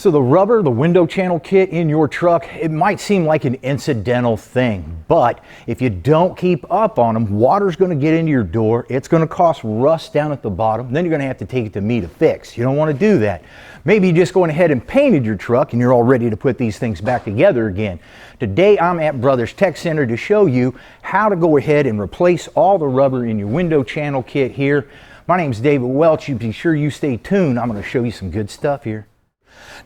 So the rubber, the window channel kit in your truck, it might seem like an incidental thing, but if you don't keep up on them, water's going to get into your door. It's going to cause rust down at the bottom. Then you're going to have to take it to me to fix. You don't want to do that. Maybe you just going ahead and painted your truck and you're all ready to put these things back together again. Today I'm at Brothers Tech Center to show you how to go ahead and replace all the rubber in your window channel kit here. My name's David Welch. You be sure you stay tuned. I'm going to show you some good stuff here.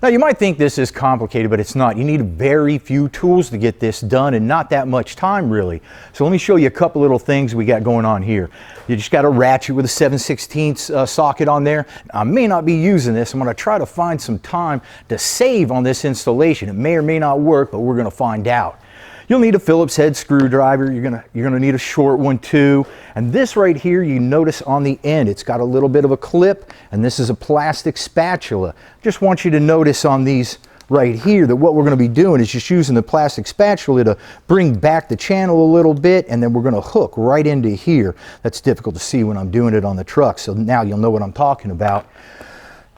Now you might think this is complicated, but it's not. You need very few tools to get this done and not that much time really. So let me show you a couple little things we got going on here. You just got a ratchet with a 7/16 socket on there. I may not be using this. I'm going to try to find some time to save on this installation. It may or may not work, but we're going to find out. You'll need a Phillips head screwdriver. You're gonna need a short one too. And this right here, you notice on the end, it's got a little bit of a clip, and this is a plastic spatula. Just want you to notice on these right here that what we're gonna be doing is just using the plastic spatula to bring back the channel a little bit, and then we're gonna hook right into here. That's difficult to see when I'm doing it on the truck, so now you'll know what I'm talking about.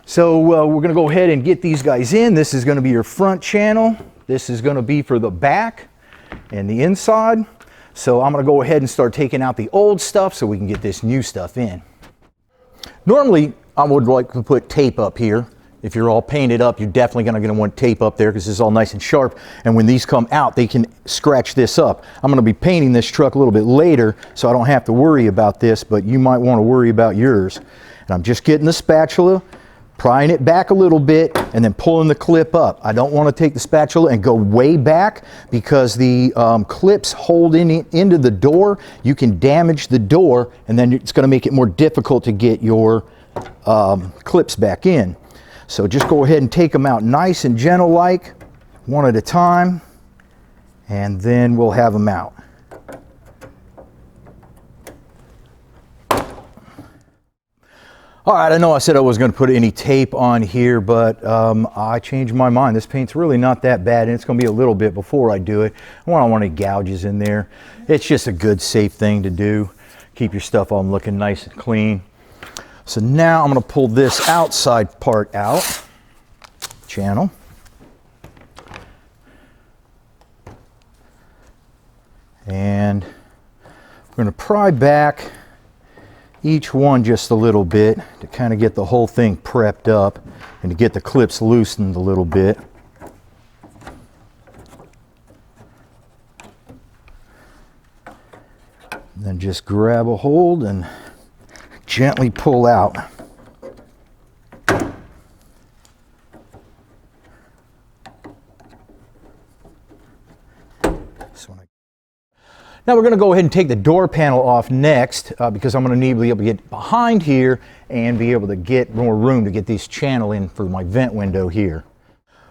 So we're gonna go ahead and get these guys in. This is gonna be your front channel. This is gonna be for the back and the inside. So I'm going to go ahead and start taking out the old stuff so we can get this new stuff in. Normally I would like to put tape up here. If you're all painted up, you're definitely going to want tape up there because this is all nice and sharp, and when these come out they can scratch this up. I'm going to be painting this truck a little bit later so I don't have to worry about this, but you might want to worry about yours. And I'm just getting the spatula, prying it back a little bit, and then pulling the clip up. I don't want to take the spatula and go way back because the clips hold into the door. You can damage the door, and then it's going to make it more difficult to get your clips back in. So just go ahead and take them out nice and gentle like, one at a time, and then we'll have them out. All right, I know I said I wasn't going to put any tape on here, but I changed my mind. This paint's really not that bad, and it's going to be a little bit before I do it. I don't want any gouges in there. It's just a good, safe thing to do. Keep your stuff all looking nice and clean. So now I'm going to pull this outside part out, channel. And we're going to pry back each one just a little bit to kind of get the whole thing prepped up and to get the clips loosened a little bit. And then just grab a hold and gently pull out. Now we're going to go ahead and take the door panel off next because I'm going to need to be able to get behind here and be able to get more room to get this channel in for my vent window here.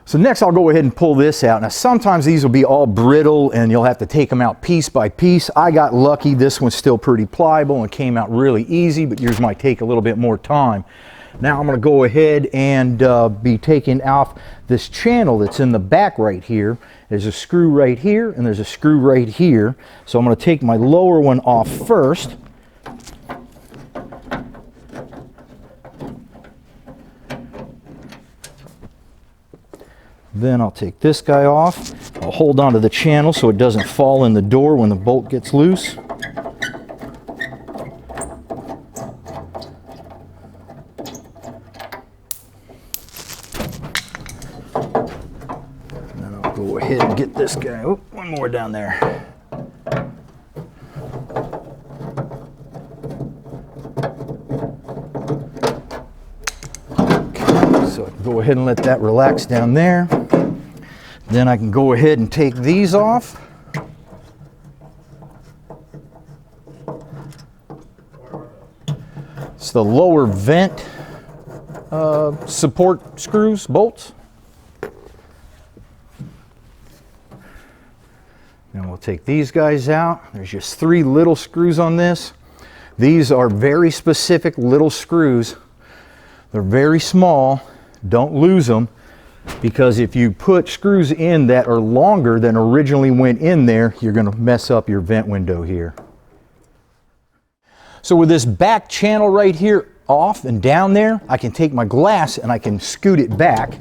So next I'll go ahead and pull this out. Now sometimes these will be all brittle and you'll have to take them out piece by piece. I got lucky. This one's still pretty pliable and came out really easy, but yours might take a little bit more time. Now I'm going to go ahead and be taking off this channel that's in the back right here. There's a screw right here and there's a screw right here. So I'm going to take my lower one off first. Then I'll take this guy off. I'll hold onto the channel so it doesn't fall in the door when the bolt gets loose. Go ahead and get this guy. Oh, one more down there. Okay, so I can go ahead and let that relax down there. Then I can go ahead and take these off. It's the lower vent support screws, bolts. Now we'll take these guys out. There's just 3 little screws on this. These are very specific little screws. They're very small. Don't lose them, because if you put screws in that are longer than originally went in there, you're going to mess up your vent window here. So with this back channel right here off and down there, I can take my glass and I can scoot it back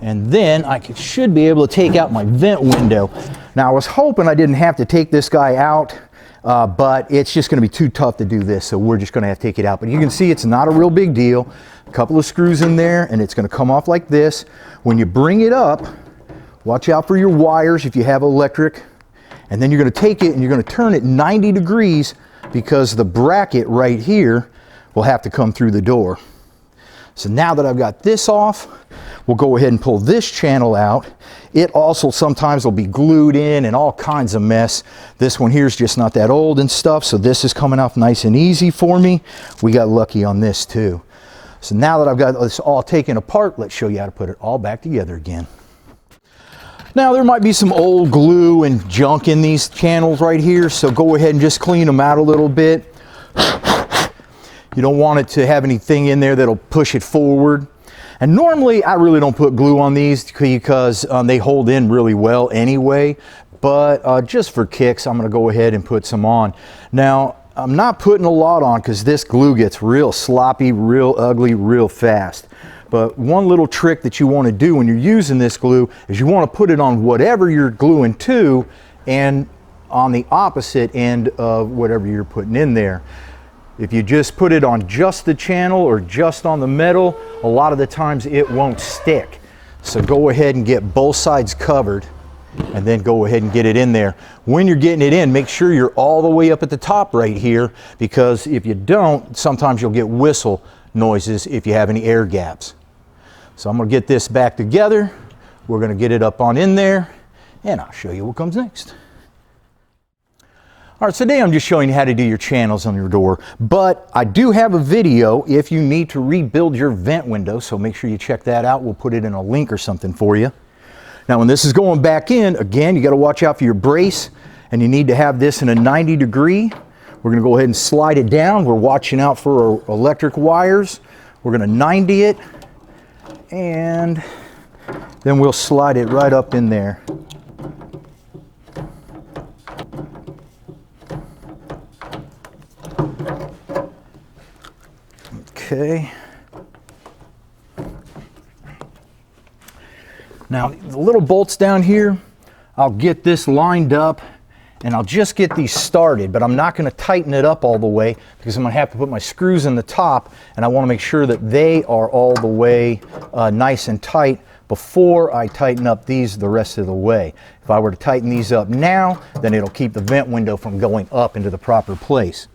And then I should be able to take out my vent window. Now I was hoping I didn't have to take this guy out, but it's just going to be too tough to do this, so we're just going to have to take it out. But you can see it's not a real big deal. A couple of screws in there and it's going to come off like this. When you bring it up, watch out for your wires if you have electric. And then you're going to take it and you're going to turn it 90 degrees because the bracket right here will have to come through the door. So now that I've got this off, we'll go ahead and pull this channel out. It also sometimes will be glued in and all kinds of mess. This one here is just not that old and stuff, so this is coming off nice and easy for me. We got lucky on this too. So now that I've got this all taken apart, let's show you how to put it all back together again. Now there might be some old glue and junk in these channels right here, so go ahead and just clean them out a little bit. You don't want it to have anything in there that'll push it forward. And normally I really don't put glue on these because they hold in really well anyway, but just for kicks I'm going to go ahead and put some on. Now I'm not putting a lot on because this glue gets real sloppy, real ugly, real fast. But one little trick that you want to do when you're using this glue is you want to put it on whatever you're gluing to and on the opposite end of whatever you're putting in there. If you just put it on just the channel or just on the metal, a lot of the times it won't stick. So go ahead and get both sides covered and then go ahead and get it in there. When you're getting it in, make sure you're all the way up at the top right here, because if you don't, sometimes you'll get whistle noises if you have any air gaps. So I'm going to get this back together. We're going to get it up on in there and I'll show you what comes next. All right, so today I'm just showing you how to do your channels on your door, but I do have a video if you need to rebuild your vent window, so make sure you check that out. We'll put it in a link or something for you. Now when this is going back in, again, you got to watch out for your brace, and you need to have this in a 90 degree. We're going to go ahead and slide it down. We're watching out for our electric wires. We're going to 90 it, and then we'll slide it right up in there. Okay. Now the little bolts down here, I'll get this lined up and I'll just get these started, but I'm not going to tighten it up all the way because I'm going to have to put my screws in the top, and I want to make sure that they are all the way nice and tight before I tighten up these the rest of the way. If I were to tighten these up now, then it'll keep the vent window from going up into the proper place.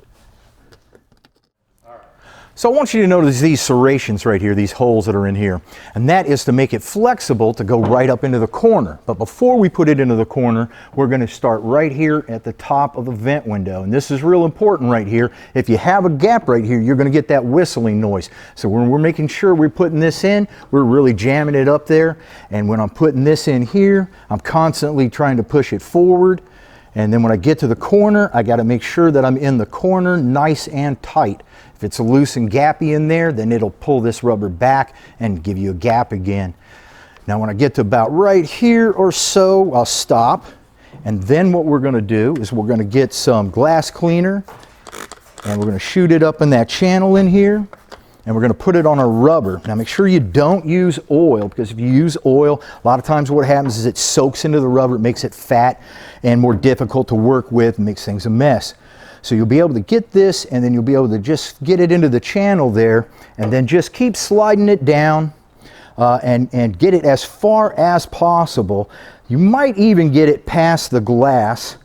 So I want you to notice these serrations right here, these holes that are in here, and that is to make it flexible to go right up into the corner. But before we put it into the corner, we're going to start right here at the top of the vent window, and this is real important right here. If you have a gap right here, you're going to get that whistling noise. So when we're making sure we're putting this in, we're really jamming it up there, and when I'm putting this in here, I'm constantly trying to push it forward, and then when I get to the corner, I got to make sure that I'm in the corner nice and tight. If it's loose and gappy in there, then it'll pull this rubber back and give you a gap again. Now when I get to about right here or so, I'll stop. And then what we're going to do is we're going to get some glass cleaner and we're going to shoot it up in that channel in here. And we're going to put it on a rubber. Now make sure you don't use oil, because if you use oil, a lot of times what happens is it soaks into the rubber, it makes it fat and more difficult to work with, and makes things a mess. So you'll be able to get this, and then you'll be able to just get it into the channel there, and then just keep sliding it down and get it as far as possible. You might even get it past the glass,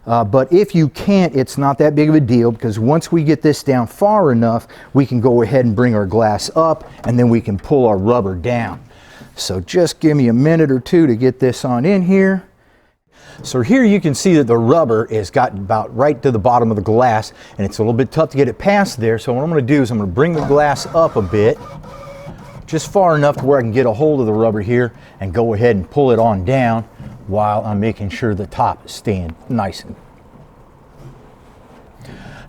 but if you can't, it's not that big of a deal, because once we get this down far enough, we can go ahead and bring our glass up, and then we can pull our rubber down. So just give me a minute or two to get this on in here. So here you can see that the rubber is gotten about right to the bottom of the glass, and it's a little bit tough to get it past there. So what I'm going to do is I'm going to bring the glass up a bit, just far enough to where I can get a hold of the rubber here and go ahead and pull it on down while I'm making sure the top is staying nice.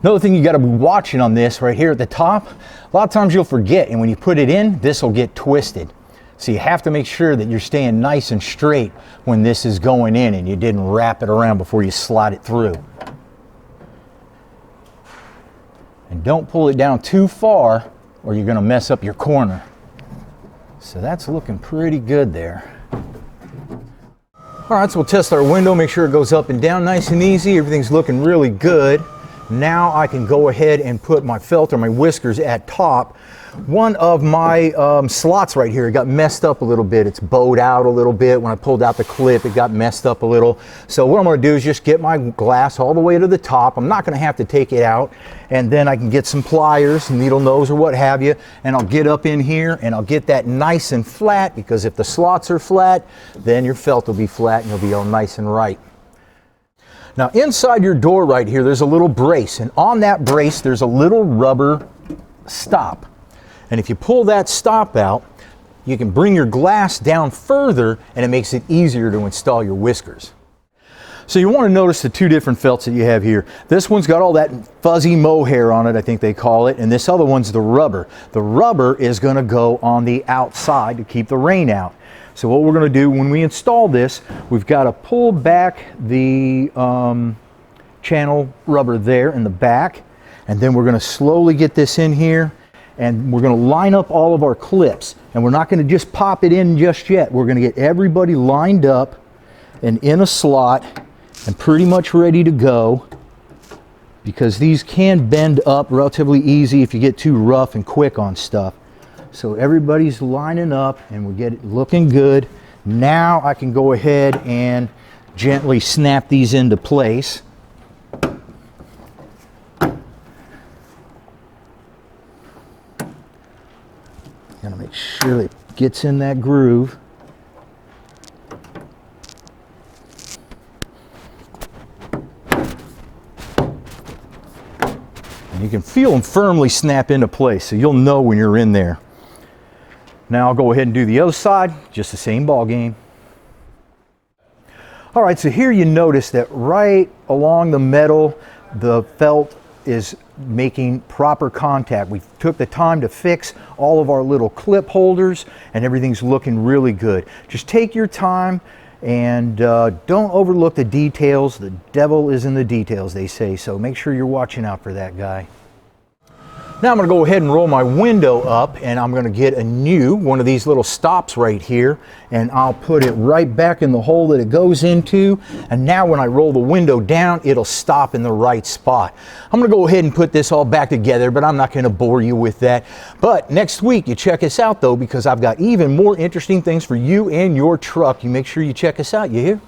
Another thing you got to be watching on this right here at the top, a lot of times you'll forget, and when you put it in, this will get twisted. So you have to make sure that you're staying nice and straight when this is going in and you didn't wrap it around before you slide it through. And don't pull it down too far or you're going to mess up your corner. So that's looking pretty good there. All right, so we'll test our window, make sure it goes up and down nice and easy. Everything's looking really good. Now I can go ahead and put my felt or my whiskers at top. One of my slots right here got messed up a little bit. It's bowed out a little bit. When I pulled out the clip, it got messed up a little. So what I'm going to do is just get my glass all the way to the top. I'm not going to have to take it out. And then I can get some pliers, needle nose or what have you, and I'll get up in here and I'll get that nice and flat, because if the slots are flat, then your felt will be flat and you'll be all nice and right. Now inside your door right here, there's a little brace, and on that brace there's a little rubber stop. And if you pull that stop out, you can bring your glass down further and it makes it easier to install your whiskers. So you want to notice the two different felts that you have here. This one's got all that fuzzy mohair on it, I think they call it, and this other one's the rubber. The rubber is going to go on the outside to keep the rain out. So what we're going to do when we install this, we've got to pull back the channel rubber there in the back, and then we're going to slowly get this in here, and we're going to line up all of our clips, and we're not going to just pop it in just yet. We're going to get everybody lined up and in a slot and pretty much ready to go, because these can bend up relatively easy if you get too rough and quick on stuff. So everybody's lining up and we get it looking good. Now I can go ahead and gently snap these into place. Gotta make sure it gets in that groove. And you can feel them firmly snap into place, so you'll know when you're in there. Now I'll go ahead and do the other side, just the same ball game. All right, so here you notice that right along the metal, the felt is making proper contact. We took the time to fix all of our little clip holders and everything's looking really good. Just take your time and don't overlook the details. The devil is in the details, they say, so make sure you're watching out for that guy. Now I'm going to go ahead and roll my window up, and I'm going to get a new one of these little stops right here, and I'll put it right back in the hole that it goes into, and now when I roll the window down, it'll stop in the right spot. I'm going to go ahead and put this all back together, but I'm not going to bore you with that. But next week, you check us out though, because I've got even more interesting things for you and your truck. You make sure you check us out, you hear?